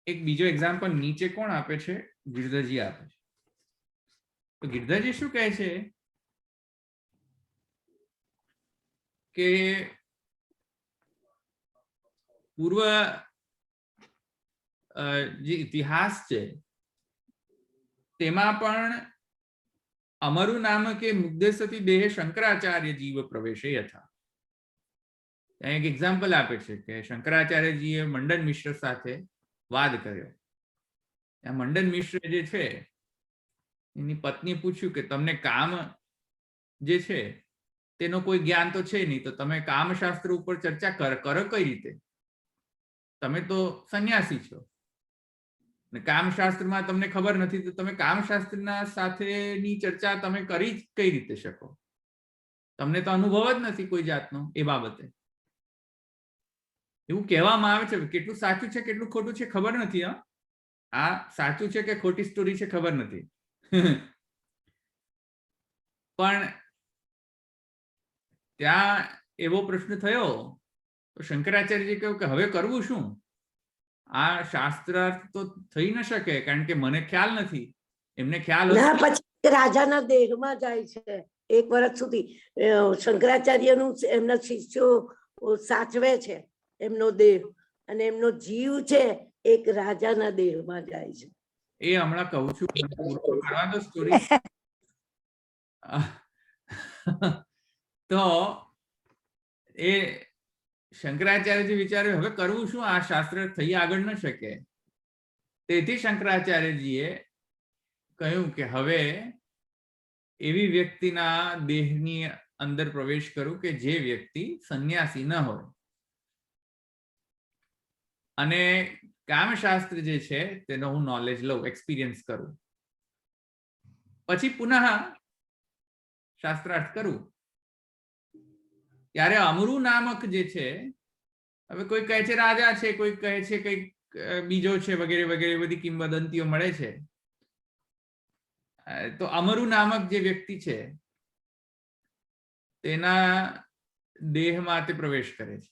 એક બીજો એક્ઝામ્પલ નીચે કોણ આપે છે? ગિરધરજી આપે છે. તો ગિરધરજી શું કહે છે કે પૂર્વ જે ઇતિહાસ છે તેમાં પણ અમરુ નામ કે મુગ્ધેસતી દેહ શંકરાચાર્ય જીવ પ્રવેશે યથા. ત્યાં એક એક્ઝામ્પલ આપે છે કે શંકરાચાર્યજીએ મંડન મિશ્ર સાથે વાદ કર્યો. ત્યાં મંડન મિશ્ર જે છે એની પત્નીએ પૂછ્યું કે તમને કામ જે છે તેનો કોઈ જ્ઞાન તો છે નહીં, તો તમે કામશાસ્ત્ર ઉપર ચર્ચા કરો કઈ રીતે? તમે તો સંન્યાસી છો ને કામશાસ્ત્રમાં તમને ખબર નથી, તો તમે કામશાસ્ત્રના સાથેની ચર્ચા તમે કરી કઈ રીતે શકો? તમને તો અનુભવ જ નથી કોઈ જાતનો એ બાબતે. એવું કહેવામાં આવે છે. કેટલું સાચું છે કેટલું ખોટું છે ખબર નથી. આ સાચું છે કે ખોટી સ્ટોરી છે ખબર નથી. પણ ત્યાં એવો પ્રશ્ન થયો તો શંકરાચાર્યજી કહ્યું કે હવે કરવું શું? આ શાસ્ત્રાર્થ તો થઈ ન શકે, કારણ કે મને ખ્યાલ નથી. એમને ખ્યાલ ના, પછી રાજાના દેહમાં જાય છે 1 વર્ષ સુધી. શંકરાચાર્યનું એમના શિષ્યો સાચવે છે એમનો દેહ, અને એમનો જીવ છે એક રાજાના દેહમાં જાય છે. એ હમણાં કહું છું, કરવા દો સ્ટોરી. તો એ શંકરાચાર્યજી વિચાર્યું હવે કરવું શું? આ શાસ્ત્ર થઈ આગળ ન શકે. તેથી શંકરાચાર્યજીએ કહ્યું કે હવે એવી વ્યક્તિના દેહની અંદર પ્રવેશ કરું કે જે વ્યક્તિ સંન્યાસી ન હોય અને કામશાસ્ત્ર જે છે તેનો હું નોલેજ લઉં, એક્સપિરિયન્સ કરું, પછી પુનઃ શાસ્ત્રાર્થ કરું. ત્યારે અમરુ નામક જે છે, હવે કોઈ કહે છે રાજા છે, કોઈ કહે છે કઈક બીજો છે, વગેરે વગેરે બધી કિંવદંતીઓ મળે છે. તો અમરુ નામક જે વ્યક્તિ છે તેના દેહમાં તે પ્રવેશ કરે છે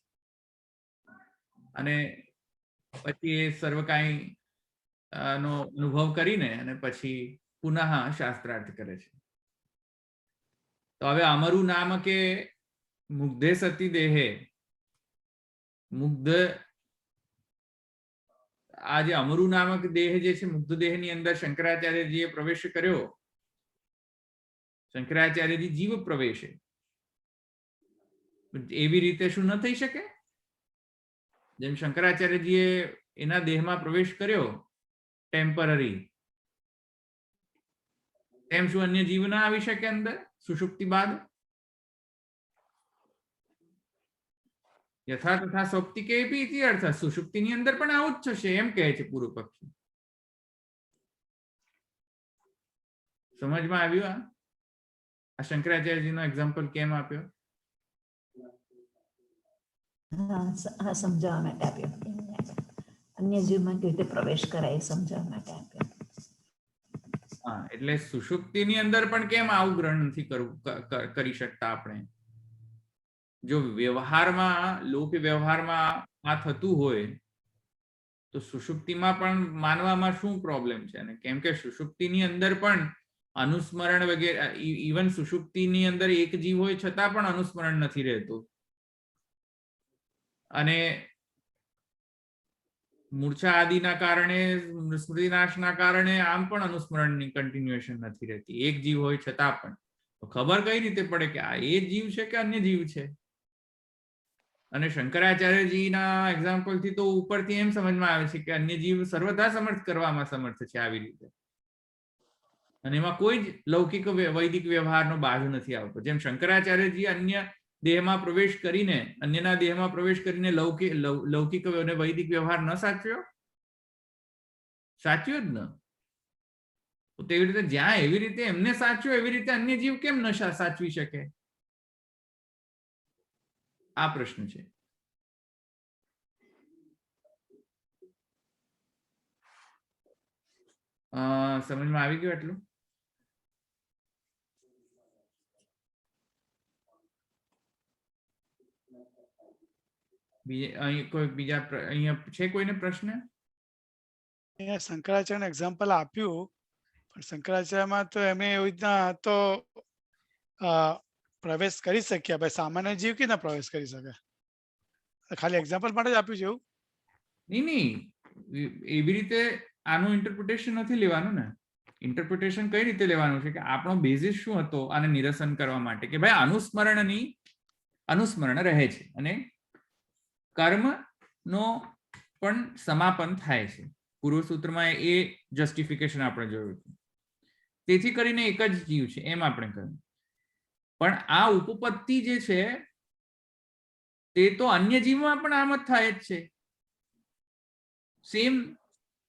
અને પછી એ સર્વ કાંઈ નો અનુભવ કરીને અને પછી પુનઃ શાસ્ત્રાર્થ કરે છે. તો હવે અમરુ નામકે મુગ્ધે સતી દેહે, મુગ્ધ આ જે અમરુ નામક દેહ જે છે, મુગ્ધ દેહની અંદર શંકરાચાર્યજીએ પ્રવેશ કર્યો. શંકરાચાર્યજી જીવ પ્રવેશે. એવી રીતે શું ન થઈ શકે? જેમ શંકરાચાર્યજીએ એના દેહમાં પ્રવેશ કર્યો ટેમ્પરરી, તેમ શું અન્ય જીવ ના આવી શકે અંદર સુષુપ્તિ બાદ? યથા તથા સૌપ્તિકેપી ઇતિ અર્થ. સુષુપ્તિની અંદર પણ આવું જ થશે એમ કહે છે પૂર્વ પક્ષી. સમજમાં આવ્યું? આ શંકરાચાર્યજીનો એક્ઝામ્પલ કેમ આપ્યો? હા, સમજાવવા માટે આપ્યો. અન્ય જીવમાં કેવી રીતે પ્રવેશ કરાય સમજાવવા માટે આપ્યો. હા, એટલે સુષુપ્તિની અંદર પણ કેમ આવું ગ્રહણ નથી કરી શકતા આપણે? જો વ્યવહારમાં, લોક વ્યવહારમાં આ થતું હોય તો સુષુપ્તિમાં પણ માનવામાં શું પ્રોબ્લેમ છે? અને કેમ કે સુષુપ્તિની અંદર પણ અનુસ્મરણ વગેરે, ઇવન સુષુપ્તિની અંદર એક જીવ હોય છતાં પણ અનુસ્મરણ નથી રહેતું. અને મૂર્છા આદિના કારણે, સ્મૃતિનાશના કારણે આમ પણ અનુસ્મરણની કન્ટિન્યુએશન નથી રહેતી, એક જીવ હોય છતાં પણ. તો ખબર કઈ રીતે પડે કે આ એ જીવ છે કે અન્ય જીવ છે? અને શંકરાચાર્યજીના એક્ઝામ્પલથી તો ઉપરથી એમ સમજમાં આવે છે કે અન્ય જીવ સર્વથા સમર્થ કરવામાં સમર્થ છે આવી રીતે, અને એમાં કોઈ જ લૌકિક વૈદિક વ્યવહારનો બાજુ નથી આવતો. જેમ શંકરાચાર્યજી અન્ય દેહમાં પ્રવેશ કરીને, અન્યના દેહમાં પ્રવેશ કરીને લૌકિક અને વૈદિક વ્યવહાર ન સાચ્યો જ ન. તો તેવી રીતે જ્યાં એવી રીતે એમને સાચ્યો, એવી રીતે અન્ય જીવ કેમ ન સાચવી શકે? આ પ્રશ્ન છે. સમજમાં આવી ગયું એટલું? અહીં કોઈ બીજા અહીંયા છે કોઈને પ્રશ્ન? અહીંયા શંકરાચાર્યનું એક્ઝામ્પલ આપ્યું, પણ શંકરાચાર્યમાં તો એમને એવી રીતના તો પ્રવેશ કરી શક્યા, ભાઈ સામાન્ય જીવ કેવી રીતના પ્રવેશ કરી શકે? ખાલી એક્ઝામ્પલ માટે જ આપ્યું છે એવું? નહીં, એવી રીતે આનું ઇન્ટરપ્રિટેશન નથી લેવાનું ને. ઇન્ટરપ્રિટેશન કઈ રીતે લેવાનું છે કે આપણો બેઝિસ શું હતો આને નિરસન કરવા માટે, કે ભાઈ અનુસ્મરણ રહે છે અને કર્મનો પણ સમાપન થાય છે. પૂર્વ સૂત્રમાં એ જસ્ટિફિકેશન આપણે જોયું હતું. તેથી કરીને એક જ જીવ છે એમ આપણે કહ્યું. પણ આ ઉપપત્તિ જે છે તે તો અન્ય જીવમાં પણ આમ જ થાય જ છે. સેમ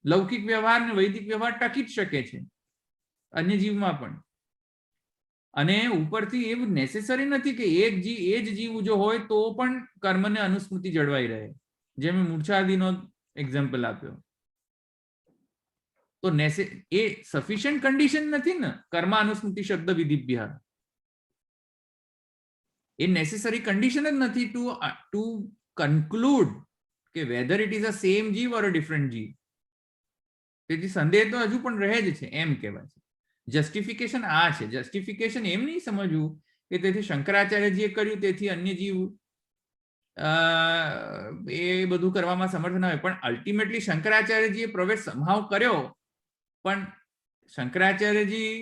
લૌકિક વ્યવહાર ને વૈદિક વ્યવહાર ટકી જ શકે છે અન્ય જીવમાં પણ. અને ઉપરથી એવું નેસેસરી નથી કે એ જ જીવ જો હોય તો પણ કર્મને અનુસ્મૃતિ જળવાઈ રહે. જેમ મૂર્છાદિનો એક્ઝામ્પલ આપ્યો, તો એ સફિશિયન્ટ કન્ડિશન નથી ને કર્મ અનુસ્મૃતિ શબ્દ વિધિભ્ય. એ નેસેસરી કન્ડિશન જ નથી ટુ કન્ક્લુડ કે whether it is a same જીવ ઓર અ ડિફરન્ટ જીવ. તેથી સંદેહ તો હજુ પણ રહે જ છે એમ કહેવાય છે. જસ્ટિફિકેશન આ છે. જસ્ટિફિકેશન એમ નહીં સમજવું કે તેથી શંકરાચાર્યજીએ કર્યું તેથી અન્ય જીવ એ બધું કરવામાં સમર્થ ન હોય. પણ અલ્ટિમેટલી શંકરાચાર્યજીએ પ્રવેશ સમહાવ કર્યો, પણ શંકરાચાર્યજી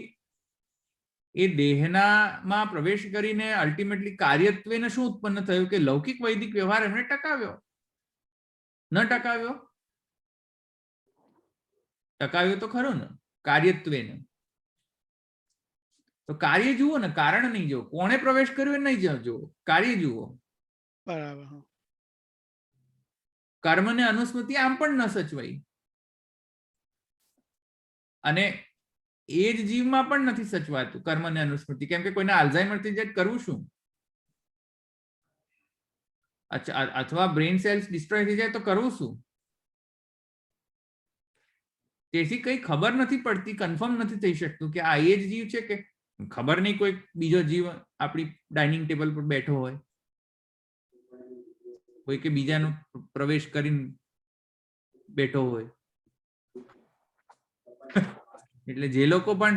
એ દેહનામાં પ્રવેશ કરીને અલ્ટિમેટલી કાર્યત્વેને શું ઉત્પન્ન થયું કે લૌકિક વૈદિક વ્યવહાર એમણે ટકાવ્યો. ન ટકાવ્યો? ટકાવ્યો તો ખરો ને કાર્યત્વેને. તો કાર્ય જુઓ ને, કારણ નહીં જુઓ. કોણે પ્રવેશ કર્યો એ નહીં જુઓ, કાર્ય જુઓ. બરાબર. કર્મને અનુસ્મૃતિ આમ પણ ન સચવાઈ, અને એ જ જીવમાં પણ નથી સચવાતું કર્મને અનુસ્મૃતિ. કેમ કે કોઈને આલ્ઝાઇમર થઈ જાય કરવું શું? અથવા બ્રેન સેલ્સ ડિસ્ટ્રોય થઈ જાય તો કરવું શું? તેથી કઈ ખબર નથી પડતી, કન્ફર્મ નથી થઈ શકતું કે આ એ જ જીવ છે કે ખબર નહીં કોઈ બીજો જીવ આપણી ડાઇનિંગ ટેબલ પર બેઠો હોય, કોઈ કે બીજાનો પ્રવેશ કરીને બેઠો હોય. એટલે જે લોકો પણ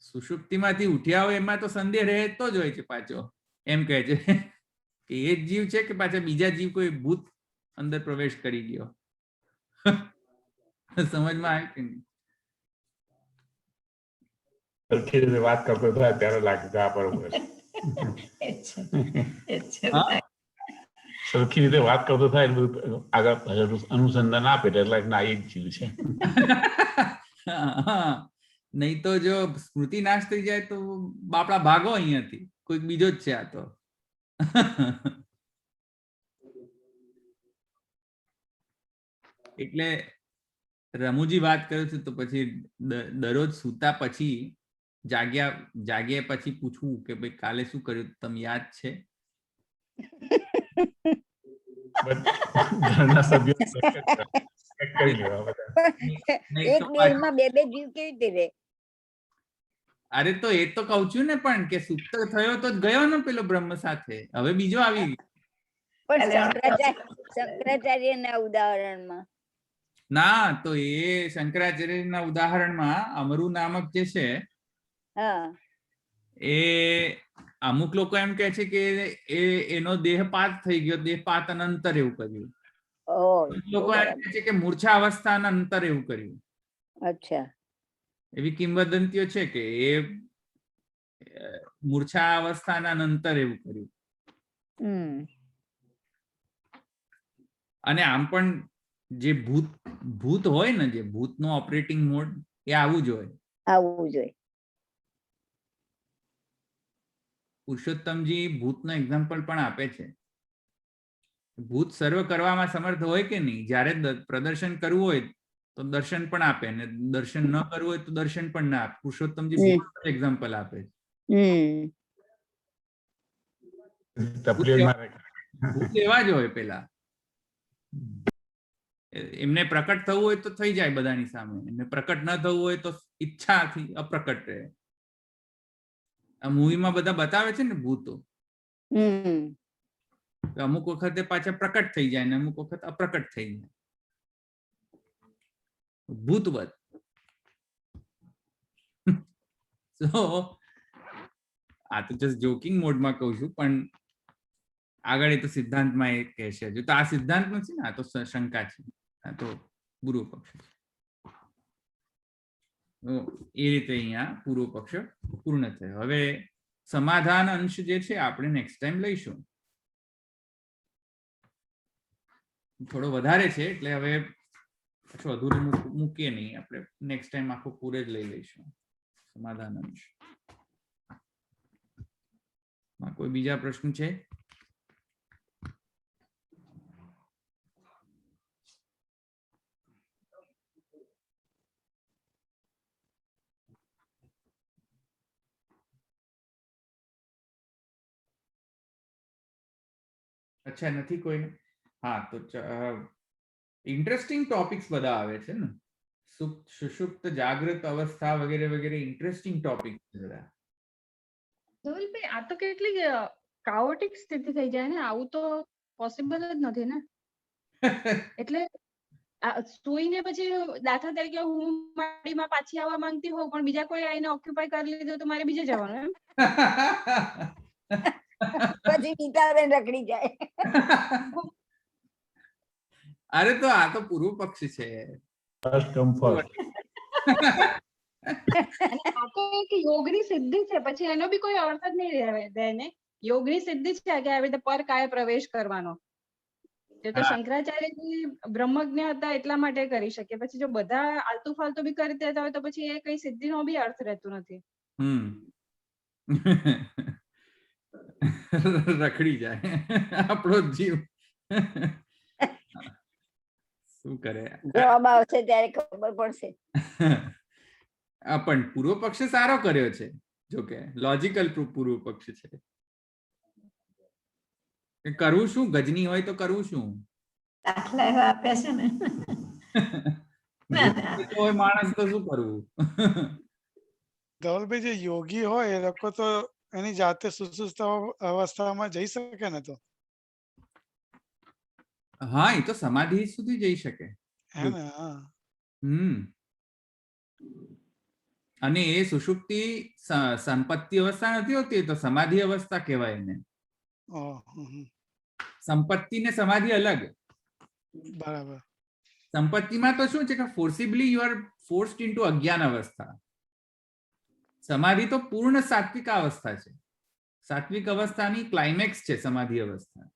સુષુપ્તિમાંથી ઉઠ્યા હોય એમાં તો સંદેહ રહેતો જ હોય છે પાછો. એમ કહે છે કે એ જ જીવ છે કે પાછા બીજા જીવ કોઈ ભૂત અંદર પ્રવેશ કરી ગયો. સમજમાં આવે કે નહીં? સરખી રીતે વાત કરતો થાય ત્યારે લાગે કે આ બરોબર છે. સરખી રીતે વાત કરતો થાય એટલે આગળ અનુસંધાન આપે એટલે ના એ જ જીવ છે. નહીં તો જો સ્મૃતિ નાશ થઈ જાય તો બાપડા ભાગો અહીંયાથી, કોઈક બીજો જ છે આ તો. એટલે રમુજી વાત કરે છે તો પછી દરરોજ સૂતા પછી જાગ્યા પછી પૂછવું કે ભાઈ કાલે શું કર્યું, તમને યાદ છે? ઘરના સભ્યો કરી લેવા બધા. એક દેહમાં બે જીવ કેવી રીતે રહે? અરે તો એ તો કહું છું ને, પણ કે સુપ્ત થયો તો ગયો ને પેલો બ્રહ્મ સાથે, હવે બીજો આવી ગયો. પણ શંકરાચાર્યના ઉદાહરણમાં ના, તો એ શંકરાચાર્યના ઉદાહરણમાં અમરુ નામક જે છે એ અમુક લોકો એમ કે છે કે એનો દેહપાત થઈ ગયો, દેહપાત અનંતર એવું કર્યું. ઓહ, લોકો એમ બરાબર. કહે છે કે મૂર્છા અવસ્થાના અંતર એવું કર્યું. અચ્છા. એવી કિંવદંતીઓ છે કે એ મૂર્છા અવસ્થાના અંતર એવું કર્યું. હમ. અને આમ પણ જે ભૂત હોય ને, જે ભૂતનો ઓપરેટિંગ મોડ એ આવું જ હોય. આવવું જોઈએ. પુરુષોત્તમજી ભૂતનો એક્ઝામ્પલ પણ આપે છે. ભૂત સર્વ કરવામાં સમર્થ હોય કે નહીં, જ્યારે પ્રદર્શન કરવું હોય તો દર્શન પણ આપે, ને દર્શન ન કરવું હોય તો દર્શન પણ ના આપે. પુરુષોત્તમજી ભૂત એક્ઝામ્પલ આપે છે. હમ. તપલીમાં રાખે. ભૂત એવા જ હોય. પેલા એમને પ્રકટ થવું હોય તો થઈ જાય બધાની સામે, એમને પ્રકટ ન થવું હોય તો ઈચ્છાથી અપ્રકટ રહે. આ મૂવીમાં બધા બતાવે છે ને ભૂતો, હમ. અમુક વખતે પાછા પ્રકટ થઈ જાય ને અમુક વખત અપ્રકટ થઈ જાય. ભૂતવત. સો આ તો જસ્ટ જોકિંગ મોડમાં કહું છું, પણ આગળ એ તો સિદ્ધાંતમાં એ કહેશે. હજુ તો આ સિદ્ધાંત નથી ને, આ તો શંકા છે, આ તો પૂર્વ પક્ષ છે. એ રીતે અહીંયા પૂર્વ પક્ષ પૂર્ણ થયો. હવે સમાધાન અંશ જે છે આપણે નેક્સ્ટ ટાઈમ લઈશું. થોડો વધારે છે એટલે હવે પાછું અધૂરું મૂકીએ નહીં, આપણે નેક્સ્ટ ટાઈમ આખો પૂરે જ લઈ લઈશું સમાધાન અંશ. કોઈ બીજા પ્રશ્ન છે? અચ્છા, નથી કોઈને? હા, તો ઇન્ટરેસ્ટિંગ ટોપિક્સ બધા આવે છે ને, સુષુપ્ત, જાગૃત અવસ્થા વગેરે વગેરે ઇન્ટરેસ્ટિંગ ટોપિક છે બધા. ધવલભાઈ, આ તો કેટલી કાઓટિક સ્થિતિ થઈ જાય ને, આવું તો પોસિબલ જ નથી ને. એટલે સુઈને પછી દાખલા તરીકે હું માડીમાં પાછી આવવા માંગતી હોઉં, પણ બીજા કોઈ આઈને ઓક્યુપાય કરી લીધું તો મારે બીજે જવાનું એમ. પછી નીતાબેન રખડી જાય. અરે તો આ તો પૂર્વ પક્ષ છે. First come first. આ તો એક યોગની સિદ્ધિ છે, પછી એનો બી કોઈ અર્થ જ નહીં રહે ને. યોગની સિદ્ધિ છે કે આવી રીતે પર કાય પ્રવેશ કરવાનો. એ તો શંકરાચાર્યજી બ્રહ્મજ્ઞ હતા એટલા માટે કરી શકે. પછી જો બધા આલતુ ફાલતુ બી કરી દેતા હોય તો પછી એ કઈ સિદ્ધિનો બી અર્થ રહેતું નથી. રખડી જાય આપણો જીવ. શું કરે? જવાબ આવશે ત્યારે ખબર પડશે. પણ પૂર્વ પક્ષ સારો કર્યો છે, જોકે લોજિકલ પૂર્વ પક્ષ છે. કરવું શું? ગજની હોય તો કરવું શું? દાખલા એવા આપ્યા છે ને. માણસ તો શું કરવું? ધવલભાઈ, જે યોગી હોય એ લોકો તો એની જાતે સુસુપ્ત અવસ્થામાં જઈ શકે ને. તો હા, એ તો સમાધિ સુધી જઈ શકે. હે ને. હા. અને એ સુષુપ્તિ સંપત્તિ અવસ્થા નથી હોતી, તો સમાધિ અવસ્થા કહેવાય એને. સંપત્તિ ને સમાધિ અલગ. બરાબર. સંપત્તિમાં તો શું છે કે ફોર્સિબલી યુ આર ફોર્સ્ડ ઇન્ટુ અજ્ઞાન અવસ્થા. સમાધિ તો પૂર્ણ સાત્વિક અવસ્થા છે. સાત્વિક અવસ્થાની ક્લાઇમેક્સ છે સમાધિ અવસ્થા.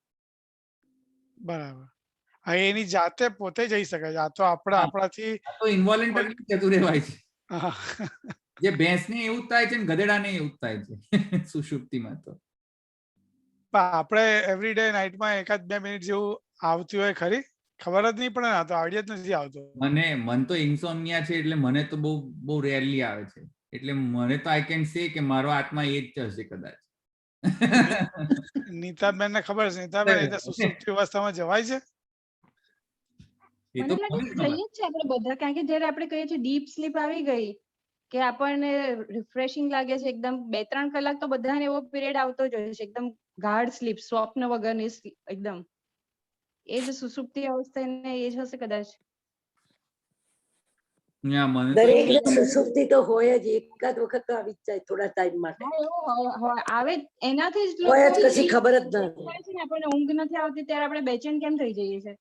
બરાબર. એની જાતે પોતે જઈ શકે છે. આ તો આપણાથી તો ઇન્વોલન્ટરી જતું રહેવાય છે. હા. જે ભેંસને એવું થાય છે ને ગધેડાને એવું થાય છે સુષુપ્તિમાં. તો આપણે એવરી ડે નાઇટમાં 1-2 મિનિટ જેવું આવતી હોય ખરી, ખબર જ નહીં પડે. તો આઈડિયા જ નથી આવતો. મન તો ઇન્સોમ્નિયા છે એટલે મને તો બહુ રેરલી આવે છે. એટલે મને તો આઈ કેન સે કે મારો આત્મા એ જ હશે કદાચ. નીતાબેન ને ખબર છે. નીતાબેન, એ સુષુપ્તિ અવસ્થામાં જવાય છે? મને લાગે જઈએ જ છે આપણે બધા, કારણ કે જયારે આપણે કહીએ છીએ ડીપ સ્લીપ આવી ગઈ કે આપણને રિફ્રેશિંગ લાગે છે એકદમ, 2-3 કલાક તો બધાને એવો પીરિયડ આવતો જ હોય છે, એકદમ ગાઢ સ્લીપ, સ્વપ્ન વગરની એકદમ. એ જ સુષુપ્તિ અવસ્થા ને એ જ હશે કદાચ. દરેક સુષુપ્તિ તો હોય જ, એકાદ વખત તો આવી જ જાય થોડા ટાઈમ માટે. આવે એનાથી જ હોય જ, લોકો કશી ખબર જ ન આપણને ઊંઘ નથી આવતી ત્યારે આપણે બેચેન કેમ થઈ જઈએ છીએ.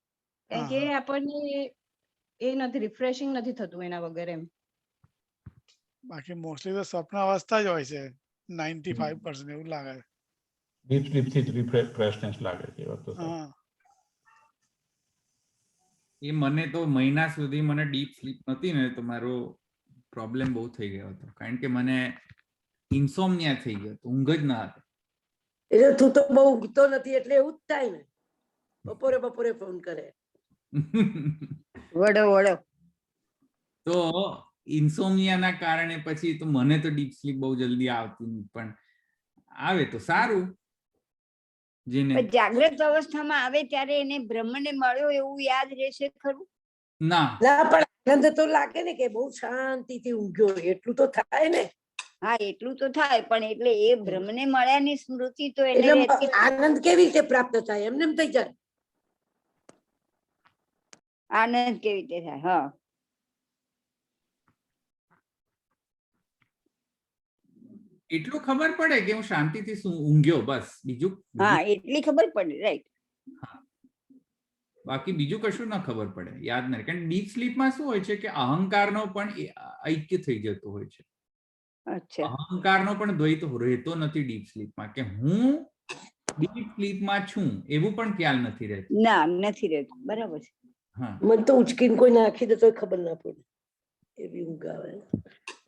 કારણ કે એ આપણને એ નથી રિફ્રેશિંગ નથી થતું એના વગર એમ. બાકી મોસ્ટલી તો સ્વપ્ન અવસ્થા જ હોય છે 95% એવું લાગે છે. ડીપ સ્લીપ થી જ રિફ્રેશનેસ લાગે છે એ વાત તો સાચી. હા એ મને તો મહિના સુધી મને ડીપ સ્લીપ નહોતી ને તો મારો પ્રોબ્લેમ બહુ થઈ ગયો હતો, કારણ કે મને ઇન્સોમનિયા થઈ ગયો હતો, ઊંઘ જ ના હતી. એટલે તું તો બહુ ઊંઘતો નથી એટલે એવું જ થાય ને, બપોરે ફોન કરે. વડો વડો તો ઇન્સોમનિયાના કારણે પછી તો મને તો ડીપ સ્લીપ બહુ જલ્દી આવતી નહીં, પણ આવે તો સારું. જેને પણ જાગ્રત અવસ્થામાં આવે ત્યારે એને બ્રહ્મને મળ્યો એવું યાદ રહેશે ખરું? ના ના પણ આનંદ તો લાગે ને કે બહુ શાંતિથી ઊંઘ્યો, એટલું તો થાય ને. હા એટલું તો થાય, પણ એટલે એ બ્રહ્મને મળ્યાની સ્મૃતિ તો એને એટલે રહેતી આનંદ કેવી રીતે પ્રાપ્ત થાય? એમને એમ થઈ જાય. આનંદ કેવી રીતે થાય? હા એટલું ખબર પડે કે હું શાંતિથી ઊંઘ્યો, બસ. બીજું હા એટલી ખબર પડે, રાઈટ. બાકી બીજું કશું ના ખબર પડે, યાદ નથી. કારણ ડીપ સ્લીપમાં શું હોય છે કે અહંકારનો પણ ઐક્ય થઈ જતો હોય છે. અચ્છા અહંકારનો પણ દ્વૈત રહેતો નથી ડીપ સ્લીપમાં, કે હું ડીપ સ્લીપમાં છું એવું પણ ખ્યાલ નથી રહેતો. ના નથી રહેતું, બરાબર છે. હા મને તો ઉચકીને કોઈ નાખી દે તો ખબર ના પડે, એવી ઊંઘ આવે.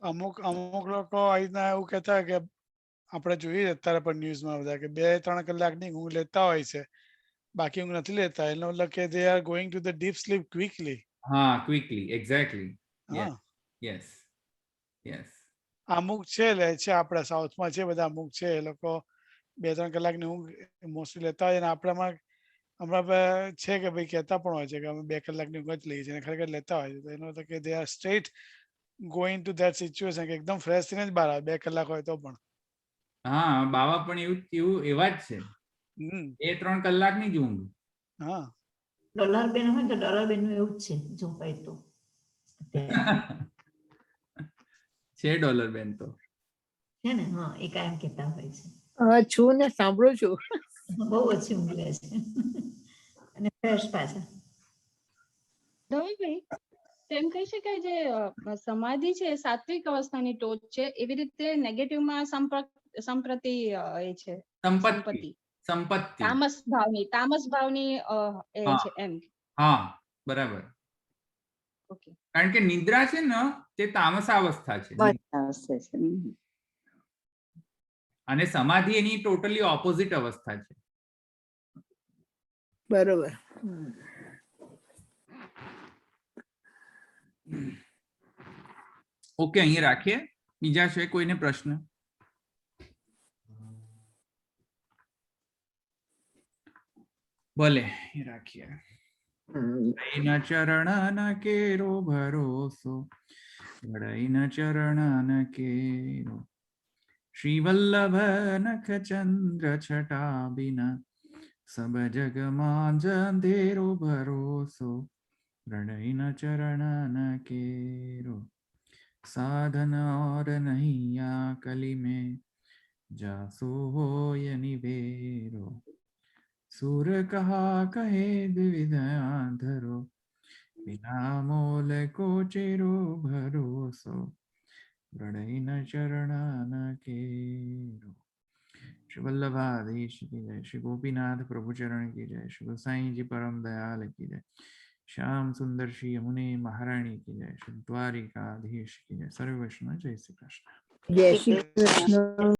અમુક લોકો આવી રીતના એવું કહેતા હોય કે આપણે જોઈએ અત્યારે પણ ન્યૂઝમાં બધા કે 2-3 કલાકની ઊંઘ લેતા હોય છે, બાકી ઊંઘ નથી લેતા. એનો મતલબ કે they are going to the deep sleep quickly. હા ક્વિકલી, એક્ઝેક્ટલી. હા યસ યસ. અમુક છે લે છે, આપણા સાઉથમાં છે બધા, અમુક છે એ લોકો 2-3 કલાકની ઊંઘ મોસ્ટલી લેતા હોય, અને આપણામાં હમણાં છે કે ભાઈ કહેતા પણ હોય છે કે અમે 2 કલાકની ઊંઘ જ લઈએ છીએ, અને ખરેખર લેતા હોય છે. તો એનો મતલબ કે they are straight going to that situation કે એકદમ ફ્રેશ થઈને જ બહાર આવે 2 કલાક હોય તો પણ. હા બાવા પણ એવું એવા જ છે, 2-3 કલાકની જ ઊંઘ. હા ડોલરબેન હોય તો ડોલરબેન નું એવું જ છે, જો હોય તો છે ડોલર બેન તો. છે ને. હા એ કાયમ કહેતા હોય છે. છું ને, સાંભળું છું. બહુ ઓછી ઊંઘ લે છે અને ફ્રેશ પાછા. ધવલભાઈ, તેમ કહી શકાય જે સમાધિ છે એ સાત્વિક અવસ્થાની ટોચ છે, એવી રીતે નેગેટિવમાં સંપ્રતિ એ છે સંપત્તિ. સંપત્તિ. તામસ ભાવની એ હા છે એમ. હા બરાબર. ઓકે. કારણ કે નિદ્રા છે ને તે તામસાવસ્થા છે, અને સમાધિ એની ટોટલી ઓપોઝિટ અવસ્થા છે. બરોબર. ઓકે, અહીં રાખીએ. બીજા છે કોઈને પ્રશ્ન? ભલે રાખીએ. ન ચરણ કેરો ભરોસો, ન ચરણ કેરો, શ્રી વલ્લભ નખ ચંદ્ર છટા બિના, સબ જગ માં અંધેરો ભરોસો, ન ચરણ केरो, साधन और नहीं या कली में, जासो हो निवेरो, सुर कहा कहे द्विविधा धरो, बिना मोल को चेरो भरोसो, न चरण केरो. श्री वल्लभाधीश की जय, श्री गोपीनाथ प्रभु चरण की जय, श्री गोसाई जी परम दयाल की जय, श्याम सुंदर श्री यमुने महारानी की जय, श्री द्वारिकाधीश की जय. सर्व वैष्णव जय श्री कृष्ण. जय श्री कृष्ण.